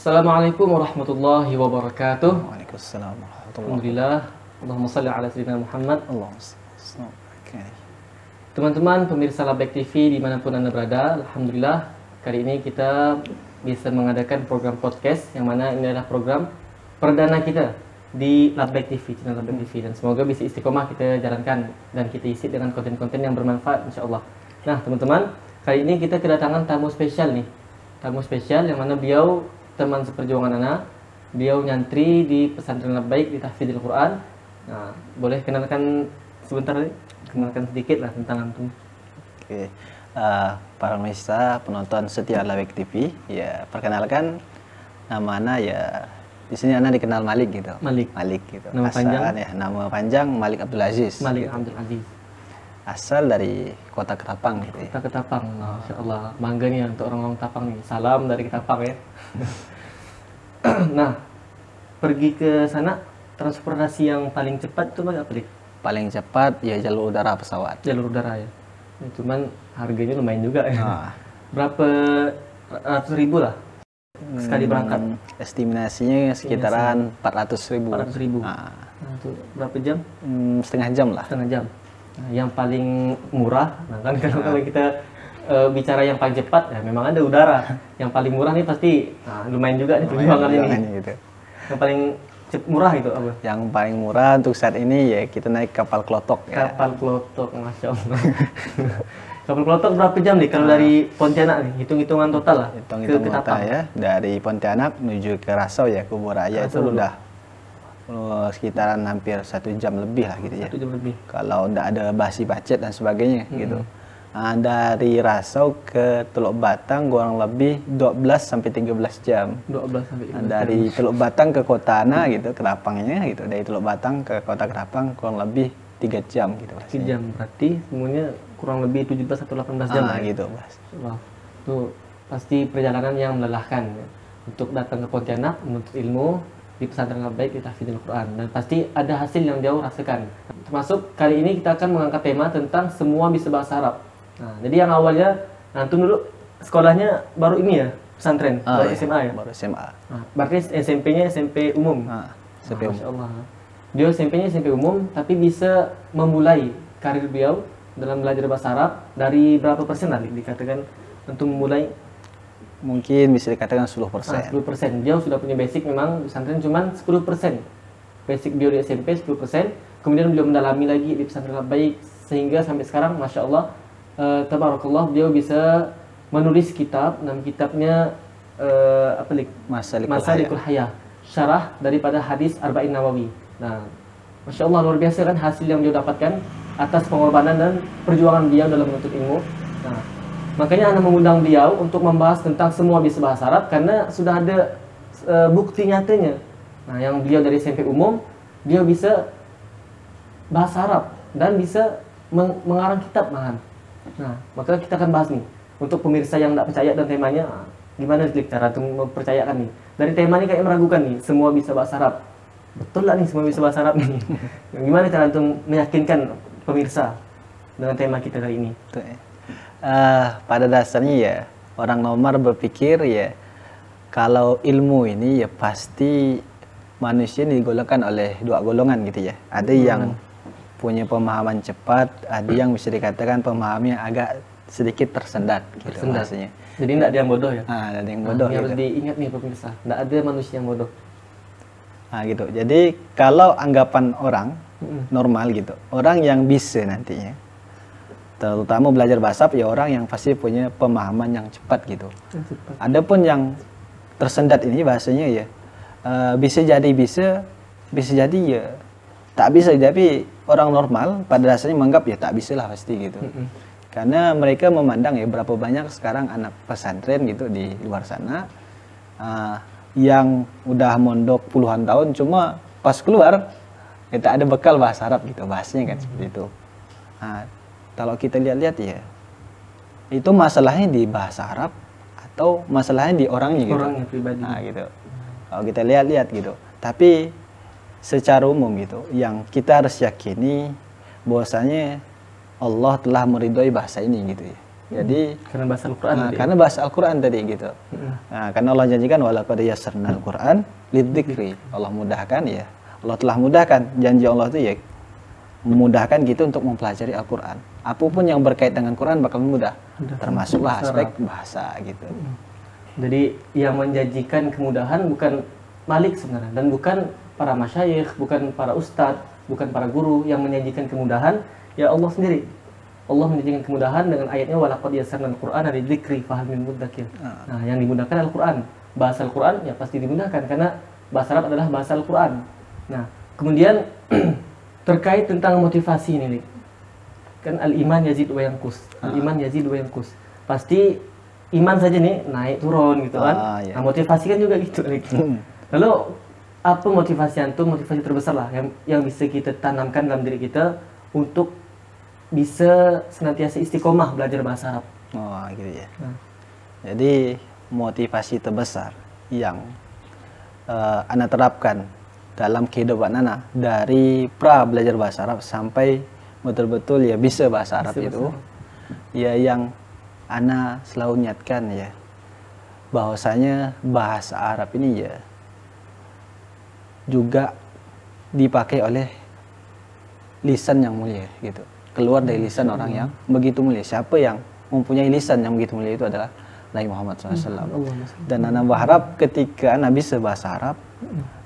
Assalamualaikum warahmatullahi wabarakatuh. Waalaikumsalam warahmatullahi wabarakatuh. Alhamdulillah. Allahumma salli ala sayyidina Muhammad. Allahumma salli ala Teman-teman pemirsa Labbaik TV dimanapun Anda berada, Alhamdulillah kali ini kita bisa mengadakan program podcast yang mana ini adalah program perdana kita di Labbaik TV, channel Labbaik TV, dan semoga bisa istiqomah kita jalankan dan kita isi dengan konten-konten yang bermanfaat insyaallah. Nah teman-teman, kali ini kita kedatangan tamu spesial nih. Tamu spesial yang mana beliau teman seperjuangan Ana. Beliau nyantri di pesantren Labbaik di Tahfidzul Quran. Nah, boleh kenalkan sebentar nih? Kenalkan sedikit lah tentang antum. Oke, para pemirsa penonton setia Labbaik TV, ya perkenalkan nama Ana ya di sini Ana dikenal Malik gitu. Malik gitu. Nama panjang? Ya, nama panjang Malik Abdul Aziz. Malik gitu. Abdul Aziz. Asal dari kota Ketapang gitu ya. Kota Ketapang, Masya Allah. Bangga nih untuk orang-orang Ketapang nih. Salam dari Ketapang ya. Nah, pergi ke sana transportasi yang paling cepat itu apa nih? Paling cepat ya jalur udara pesawat. Jalur udara ya. Cuman harganya lumayan juga ya. Berapa ratus ribu lah sekali berangkat? Estimasinya sekitaran 400.000. 400.000. Nah, itu berapa jam? Setengah jam lah. Setengah jam. Nah, yang paling murah, nah kan kalau kita bicara yang paling cepat, ya memang ada udara. Yang paling murah nih pasti, lumayan juga nih perjuangan ini. Gitu. Yang paling murah itu apa? Yang paling murah untuk saat ini ya kita naik kapal klotok. Kapal klotok, Masya Allah. Kapal klotok berapa jam nih kalau dari Pontianak nih? Hitung-hitungan total lah. Hitung-hitungan total ya. Dari Pontianak menuju ke Rasau ya, Kubur Raya itu udah sekitaran hampir 1 jam lebih lah gitu ya. 1 jam lebih. Kalau udah ada basi pacet dan sebagainya gitu. Nah, dari Rasau ke Teluk Batang kurang lebih 12 sampai 13 jam. 12 sampai 13 jam. Dari Teluk Batang ke Kota Ana gitu, Ketapangnya gitu. Dari Teluk Batang ke Kota Ketapang kurang lebih 3 jam gitu. 3 jam berarti semuanya kurang lebih 17 atau 18 jam lah gitu, Mas. Wah, itu pasti perjalanan yang melelahkan ya. Untuk datang ke Pontianak menuntut ilmu di pesantren Labbaik di Tahfidzul Quran, dan pasti ada hasil yang jauh rasakan. Termasuk kali ini kita akan mengangkat tema tentang semua bisa bahasa Arab. Nah, jadi yang awalnya antum dulu sekolahnya baru ini ya, pesantren, baru SMA ya? Baru SMA. Nah, berarti SMP-nya SMP umum. SMP umum. Masya Allah. Dia SMP-nya SMP umum, tapi bisa memulai karir beliau dalam belajar bahasa Arab dari berapa persen tadi dikatakan untuk memulai? Mungkin bisa dikatakan 10%. 10%. Dia sudah punya basic memang pesantren cuman 10%. Basic dia di SMP 10%, kemudian beliau mendalami lagi di pesantren Labbaik sehingga sampai sekarang Masya Allah tabarakallah beliau bisa menulis kitab, nama kitabnya Masalikul Hayah, syarah daripada hadis Arba'in Nawawi. Nah, Masya Allah luar biasa kan hasil yang beliau dapatkan atas pengorbanan dan perjuangan beliau dalam menuntut ilmu. Nah, makanya Anda mengundang beliau untuk membahas tentang semua bisa bahasa Arab karena sudah ada bukti nyatanya. Nah, yang beliau dari SMP umum, beliau bisa bahasa Arab dan bisa mengarang kitab malahan. Nah, maka kita akan bahas nih untuk pemirsa yang tidak percaya dan temanya gimana sih cara untuk mempercayakan nih. Dari tema ini kayak meragukan nih, semua bisa bahasa Arab. Betul lah nih semua bisa bahasa Arab nih. Gimana cara untuk meyakinkan pemirsa dengan tema kita kali ini? Pada dasarnya ya orang nomor berpikir ya kalau ilmu ini ya pasti manusia digolongkan oleh 2 golongan gitu ya. Ada yang punya pemahaman cepat, ada yang bisa dikatakan pemahamannya agak sedikit tersendat gitu maksudnya. Jadi tidak ada yang bodoh ya? Ada yang bodoh. Yang harus diingat nih pemirsa, tidak ada manusia yang bodoh. Nah gitu. Jadi kalau anggapan orang normal gitu, orang yang bisa nantinya terutama belajar bahasa Arab ya orang yang pasti punya pemahaman yang cepat gitu. Adapun yang tersendat ini bahasanya ya bisa jadi ya tak bisa, tapi orang normal pada dasarnya menganggap ya tak bisa lah pasti gitu. Karena mereka memandang ya berapa banyak sekarang anak pesantren gitu di luar sana yang udah mondok puluhan tahun cuma pas keluar ya tak ada bekal bahasa Arab gitu, bahasanya kan seperti itu. Nah, kalau kita lihat-lihat ya itu masalahnya di bahasa Arab atau masalahnya di orangnya gitu. Orangnya pribadi. Nah, gitu. Kalau kita lihat-lihat gitu. Tapi secara umum gitu, yang kita harus yakini bahwasanya Allah telah meridhoi bahasa ini gitu ya. Jadi karena bahasa Al-Quran. karena bahasa Al-Quran tadi gitu. Nah, karena Allah janjikan walaqad yassarna Al-Quran lidzikri. Allah mudahkan ya. Allah telah mudahkan. Janji Allah itu ya memudahkan kita untuk mempelajari Al-Quran. Apapun yang berkait dengan Quran bakal mudah. Termasuklah aspek bahasa gitu. Jadi yang menjanjikan kemudahan bukan Malik sebenarnya, dan bukan para masyayikh, bukan para ustadz, bukan para guru. Yang menjanjikan kemudahan ya Allah sendiri. Allah menjanjikan kemudahan dengan ayatnya walaqad yassarna al-Qur'ana lidzikri fahal min mudzakir. Nah, yang dimudahkan Al-Qur'an. Bahasa Al-Qur'an ya pasti dimudahkan karena bahasa Arab adalah bahasa Al-Qur'an. Nah, kemudian terkait tentang motivasi ini, kan al-iman yazid wa yanqus. Al-iman yazid wa yanqus. Pasti iman saja nih naik turun gitu kan. Iya. Nah, motivasi kan juga gitu. Lalu apa motivasi antum, motivasi terbesar lah yang bisa kita tanamkan dalam diri kita untuk bisa senantiasa istiqomah belajar bahasa Arab? Oh, gitu ya. Jadi motivasi terbesar yang Ana terapkan dalam kehidupan Ana dari belajar bahasa Arab sampai betul-betul ya bisa bahasa Arab itu, ya yang Ana selalu niatkan ya bahwasanya bahasa Arab ini ya juga dipakai oleh lisan yang mulia gitu. Keluar dari lisan orang yang begitu mulia. Siapa yang mempunyai lisan yang begitu mulia itu adalah Nabi Muhammad SAW. Dan Ana berharap ketika Ana bisa bahasa Arab,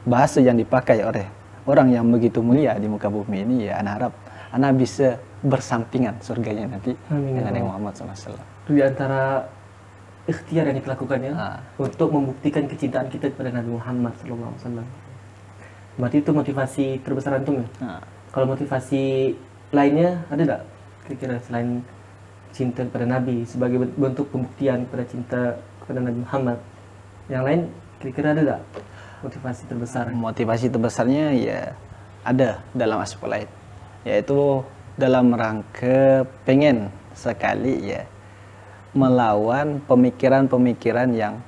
bahasa yang dipakai oleh orang yang begitu mulia di muka bumi ini, ya Ana harap Ana bisa bersampingan surganya nanti dengan Nabi Muhammad SAW. Itu di antara ikhtiar yang kita lakukan ya, untuk membuktikan kecintaan kita kepada Nabi Muhammad SAW. Berarti itu motivasi terbesar antum ya? Kalau motivasi lainnya ada nggak kira-kira selain cinta kepada Nabi sebagai bentuk pembuktian kepada cinta kepada Nabi Muhammad? Yang lain kira-kira ada nggak motivasi terbesar? Motivasi terbesarnya ya ada dalam aspek lain, yaitu dalam rangka pengen sekali ya melawan pemikiran-pemikiran yang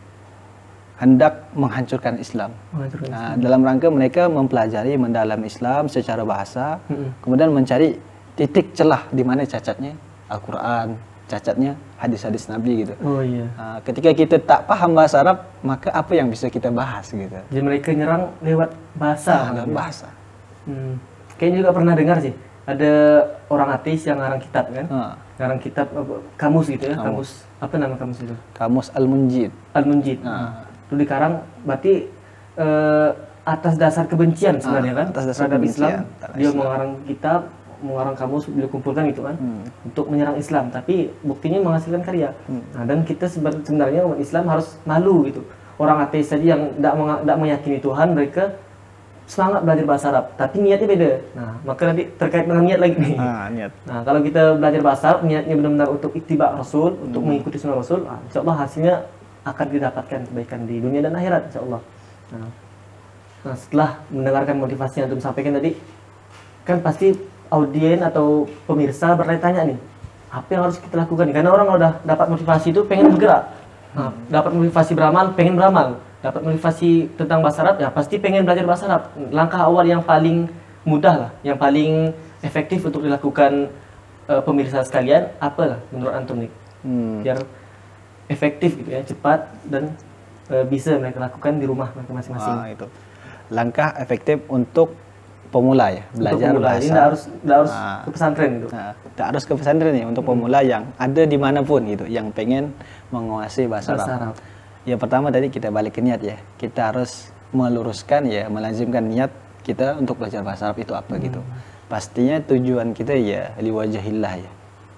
hendak menghancurkan Islam. Nah, dalam rangka mereka mempelajari mendalam Islam secara bahasa, kemudian mencari titik celah di mana cacatnya Al-Quran, cacatnya hadis-hadis Nabi gitu. Oh iya. Nah, ketika kita tak paham bahasa Arab, maka apa yang bisa kita bahas gitu. Jadi mereka nyerang lewat bahasa. Lewat bahasa. Kayaknya juga pernah dengar sih, ada orang ateis yang ngarang kitab kan? Ngarang kitab kamus gitu ya, kamus. Apa nama kamus itu? Kamus Al-Munjid. Al-Munjid. Itu dikarang berarti atas dasar kebencian sebenarnya kan? Atas dasar terhadap Islam. Dia mengarang kitab, mengarang kamus, beliau kumpulkan gitu kan, untuk menyerang Islam, tapi buktinya menghasilkan karya. Nah, dan kita sebenarnya umat Islam harus malu gitu. Orang ateis saja yang tidak meyakini Tuhan, mereka semangat belajar bahasa Arab, tapi niatnya beda. Nah, maka nanti terkait dengan niat lagi nih. Niat. Nah, kalau kita belajar bahasa Arab, niatnya benar-benar untuk ittiba Rasul, untuk mengikuti sunnah Rasul, insya Allah hasilnya akan didapatkan kebaikan di dunia dan akhirat, insya Allah. Nah, setelah mendengarkan motivasi yang antum sampaikan tadi, kan pasti audien atau pemirsa bertanya nih, apa yang harus kita lakukan nih? Karena orang udah dapat motivasi itu pengen bergerak, dapat motivasi beramal, pengen beramal, dapat motivasi tentang bahasa Arab, ya pasti pengen belajar bahasa Arab. Langkah awal yang paling mudah lah, yang paling efektif untuk dilakukan pemirsa sekalian, apa lah menurut antum nih? Biar efektif gitu ya, cepat dan bisa mereka lakukan di rumah mereka masing-masing. Itu langkah efektif untuk pemula ya, belajar bahasa. Ini tidak harus ke pesantren gitu. Tidak harus ke pesantren ya, untuk pemula yang ada dimanapun gitu, yang pengen menguasai bahasa Arab. Ya pertama tadi kita balik ke niat ya, kita harus meluruskan ya, melazimkan niat kita untuk belajar bahasa Arab itu apa gitu. Pastinya tujuan kita ya liwajahillah ya,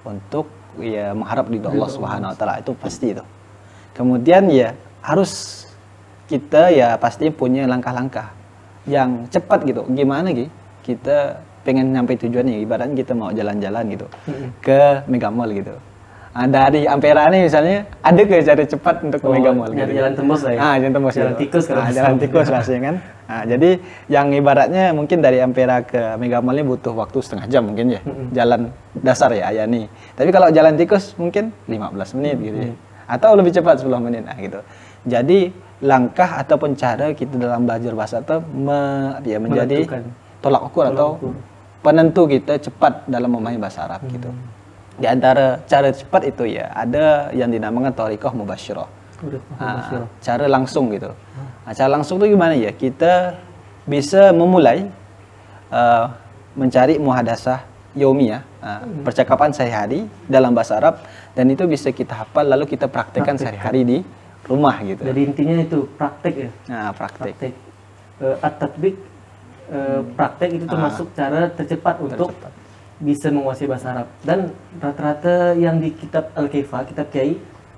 untuk ya mengharap ridho Allah Subhanahu Wa Taala, itu pasti itu. Kemudian ya harus kita ya pasti punya langkah-langkah yang cepat gitu. Gimana gitu kita pengen nyampe tujuannya, ibaratnya kita mau jalan-jalan gitu ke Mega Mall gitu. Dari Ampera nih misalnya, ada ke cara cepat untuk ke Mega Mall gitu. Jalan tembus lah ya. Jalan tembus. Jalan tikus kalau jalan tikus rasanya kan. Jadi yang ibaratnya mungkin dari Ampera ke Mega Mall ini butuh waktu setengah jam mungkin ya. Jalan dasar ya nih. Tapi kalau jalan tikus mungkin 15 menit gitu ya. Atau lebih cepat 10 menit gitu. Jadi langkah ataupun cara kita dalam belajar bahasa itu menjadi tolak ukur atau penentu kita cepat dalam memahami bahasa Arab gitu. Di antara cara cepat itu ya ada yang dinamakan thariqah mubasyirah. Cara langsung gitu. Cara langsung itu gimana ya? Kita bisa memulai mencari muhadasah yaumiyah, percakapan sehari-hari dalam bahasa Arab, dan itu bisa kita hafal lalu kita praktekkan sehari-hari di rumah gitu. Jadi intinya itu praktek ya. Nah, praktek. At-tatbiq, praktek itu termasuk cara tercepat untuk bisa menguasai bahasa Arab. Dan rata-rata yang di kitab Al-Kifah, kitab Kiai,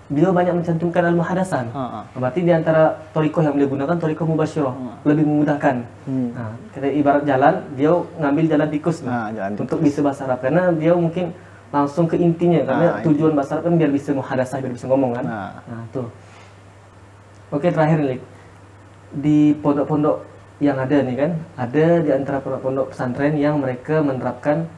beliau banyak mencantumkan al-muhadasan. Berarti di antara thariqah yang beliau gunakan thariqah mubasyirah, lebih memudahkan. Nah, kita ibarat jalan, dia ngambil jalan tikus untuk bisa bahasa Arab, karena dia mungkin langsung ke intinya, karena tujuan bahasa Arab kan biar bisa muhadasah, biar bisa ngomong kan. Nah, tuh. Oke, terakhir nih, di pondok-pondok yang ada nih kan, ada di antara pondok pesantren yang mereka menerapkan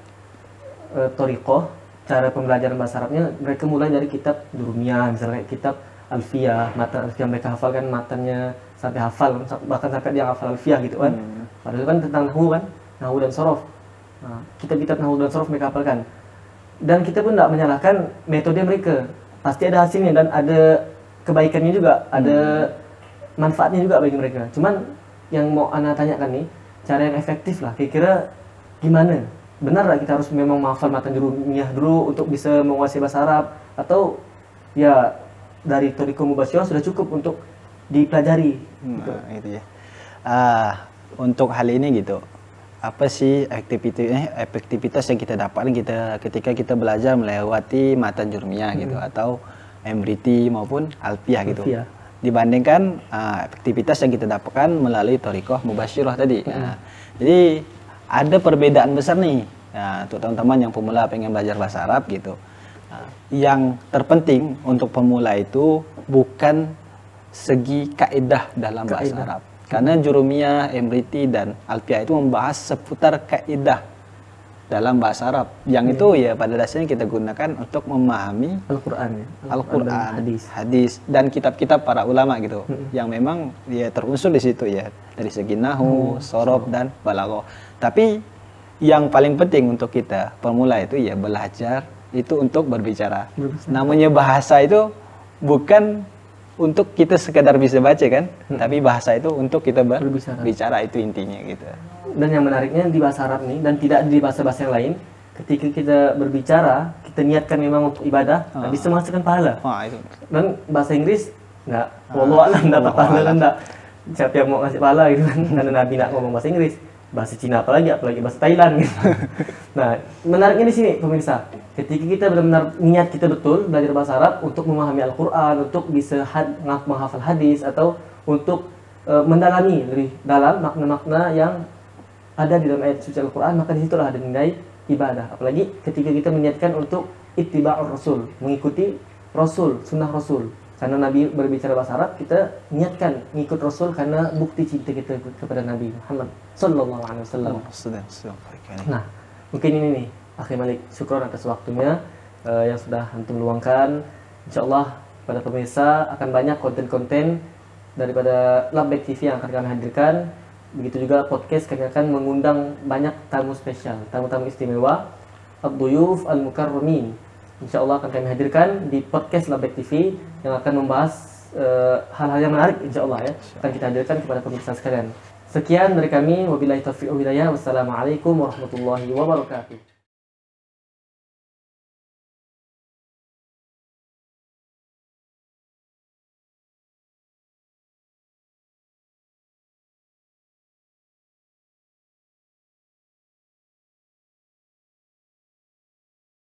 thariqah, cara pembelajaran bahasa Arabnya mereka mulai dari kitab Jurumiyah, misalnya kitab Alfiyah, matan Alfiyah mereka hafalkan matannya sampai hafal, bahkan sampai dia hafal Alfiyah gitu kan. Padahal kan tentang nahwu kan, nahwu dan sorof. Nah, kitab-kitab nahwu dan sorof mereka hafalkan. Dan kita pun tidak menyalahkan metode mereka, pasti ada hasilnya dan ada kebaikannya juga, ada manfaatnya juga bagi mereka. Cuman yang mau ana tanyakan nih, cara yang efektif lah, kira-kira gimana? Benar nggak kita harus memang menghafal matan Jurumiyah dulu untuk bisa menguasai bahasa Arab, atau ya dari thariqah mubasyirah sudah cukup untuk dipelajari? Gitu. Itu ya. Untuk hal ini gitu, apa sih efektivitas yang kita dapatkan ketika kita belajar melewati matan Jurumiyah gitu, atau Emriti maupun Alfiyah gitu, dibandingkan efektivitas yang kita dapatkan melalui thariqah mubasyirah tadi. Jadi ada perbedaan besar nih, untuk teman-teman yang pemula pengen belajar bahasa Arab gitu. Yang terpenting untuk pemula itu bukan segi kaidah dalam bahasa Arab, karena Jurumiyah, Emriti, dan Alfiyah itu membahas seputar kaidah dalam bahasa Arab, yang itu ya pada dasarnya kita gunakan untuk memahami Al-Quran, hadis, dan kitab-kitab para ulama gitu, yang memang ya terunsur di situ ya, dari segi nahwu, sorof, dan balaghah. Tapi yang paling penting untuk kita pemula itu ya belajar itu untuk berbicara. Namanya bahasa itu bukan untuk kita sekedar bisa baca kan, tapi bahasa itu untuk kita berbicara, itu intinya gitu. Dan yang menariknya di bahasa Arab nih, dan tidak di bahasa-bahasa yang lain, ketika kita berbicara, kita niatkan memang untuk ibadah, bisa menghasilkan pahala. Dan bahasa Inggris nggak, wallahu a'lam dapat pahala kan enggak. Siapa yang mau ngasih pahala gitu kan, karena Nabi nak ngomong bahasa Inggris. Bahasa Cina apalagi bahasa Thailand gitu. Nah, menariknya di sini pemirsa, ketika kita benar-benar niat kita betul belajar bahasa Arab untuk memahami Al-Quran, untuk bisa menghafal hadis, atau untuk mendalami lebih dalam makna-makna yang ada di dalam ayat suci Al-Quran, maka disitulah ada nilai ibadah. Apalagi ketika kita meniatkan untuk ittiba'ur Rasul, mengikuti Rasul, sunnah Rasul. Karena Nabi berbicara bahasa Arab, kita niatkan ngikut Rasul karena bukti cinta kita kepada Nabi Muhammad Sallallahu Alaihi Wasallam. Nah, mungkin ini nih, Akhi Malik, syukron atas waktunya yang sudah antum luangkan. Insyaallah pada pemirsa akan banyak konten-konten daripada Labbaik TV yang akan kami hadirkan. Begitu juga podcast, kami akan mengundang banyak tamu spesial, tamu-tamu istimewa, ad-duyuf al-mukarramin. Insyaallah akan kami hadirkan di podcast Labbaik TV yang akan membahas hal-hal yang menarik, insyaallah ya, akan kita hadirkan kepada pemirsa sekalian. Sekian dari kami, wabillahi taufiq wal hidayah. Wassalamualaikum warahmatullahi wabarakatuh.